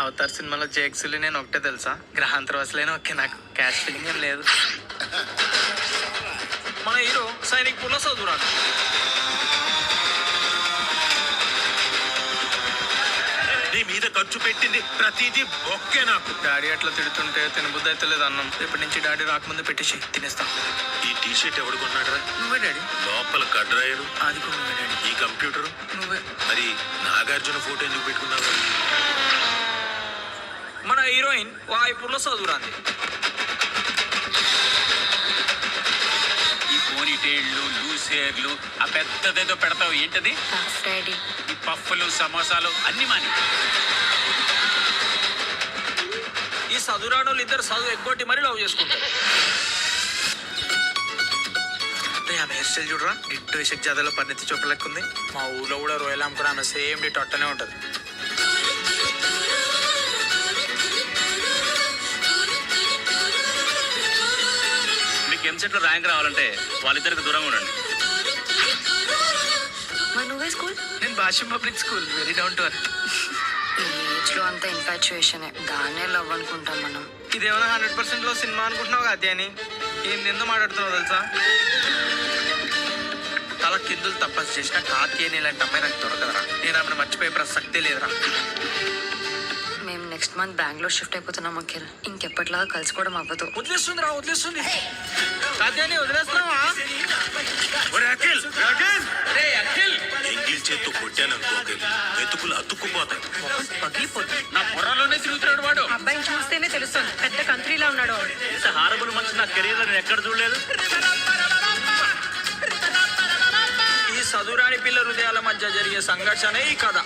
Avatar సినిమాలో జేక్సులు నేను ఒకటే తెలుసా, గ్రహాంతరవాసులైనా ఓకే, నాకు క్యాష్ ఫీలింగ్ ఏం లేదు. మన హీరో సైనిక్ పూర్లో చదువురాడు. నీ మీద ఖర్చు పెట్టింది ప్రతిదీ ఒకే. నాకు డాడీ అట్లా తిడుతుంటే తినబుద్ధి అయితే లేదు అన్నం. రేపటి నుంచి డాడీ రాకముందు పెట్టేసి తినేస్తాం. ఈ టీ షర్ట్ ఎవడు కొన్నాడురా? నువ్వే డాడీ. లోపల కడ్రాయరు, అది కూడా నువ్వే డాడీ. ఈ కంప్యూటర్ నువ్వే. మరి నాగార్జున ఫోటో ఎందుకు పెట్టుకున్నావు? మన హీరోయిన్ వాయిపూర్లో చదువురాంది. ఈ పోనీటైళ్లు, లూస్ హెయిర్లు, ఆ పెద్దదేదో పెడతావు ఏంటది? డాడీ ఈ పఫ్ఫులు, సమోసాలు అన్ని మాని. ఈ చదువురాడోళ్ళు ఇద్దరు చదువు ఎగ్గొట్టి మరీ లవ్ చేసుకుంటారు. ఆమె హెయిర్ స్టైల్ చూడరా, డిట్టో ఇషక్ జాదాలో పరిణితి చోప లెక్క ఉంది. మా ఊళ్ళో కూడా రొయ్యలు అమ్ముకుని ఆమె సేమ్ డిట్ అట్టనే ఉంటుంది. మీకు ఎంసెట్లో ర్యాంక్ రావాలంటే వాళ్ళిద్దరికి దూరంగా ఉండండి. మరి నువ్వే స్కూల్? నేను Bhashyam public school, very down to earth. ఈ ఏజ్ లో అంతా ఇన్ఫాచ్యుయేషన్, దాన్నే లవ్ అనుకుంటాం మనం. ఇదేమన్నా 100% లో సినిమా అనుకుంటున్నావు కదా అని ఏందో మాట్లాడుతున్నావు తెలుసా. తల కిందులు తపస్సు చేసిన కాత్యాయని ఇలాంటి అమ్మాయి నాకు దొరకదరా. నేను ఆమెను మర్చిపోయే ప్రసక్తే లేదురా. మేము నెక్స్ట్ మంత్ బెంగళూరు షిఫ్ట్ అయిపోతున్నాం అఖిల్. ఇంకెప్పటిలాగా కలుసుకోవడం అవ్వదు. వదిలేస్తుంది రా, వదిలేస్తుంది. కాత్యాయని వదిలేస్తున్నావా? ఒరే అఖిల్, అఖిల్! రే అఖిల్, ఎంగిల్ చేత్తో కొట్టాననుకో అఖిల్, మెతుకులు అతుక్కుపోతాయి. పగిలిపోతుంది. నా బుర్రలోనే తిరుగుతున్నాడు వాడు. అబ్బాయిని చూస్తేనే తెలుస్తుంది పెద్ద కంట్రీలా ఉన్నాడు. ఇంత హారబుల్ మనిషి నా కెరీర్ లో నేను ఎక్కడ చూడలేదు. ఈ చదువురాని పిల్ల హృదయాల మధ్య జరిగే సంఘర్షణే ఈ కథ.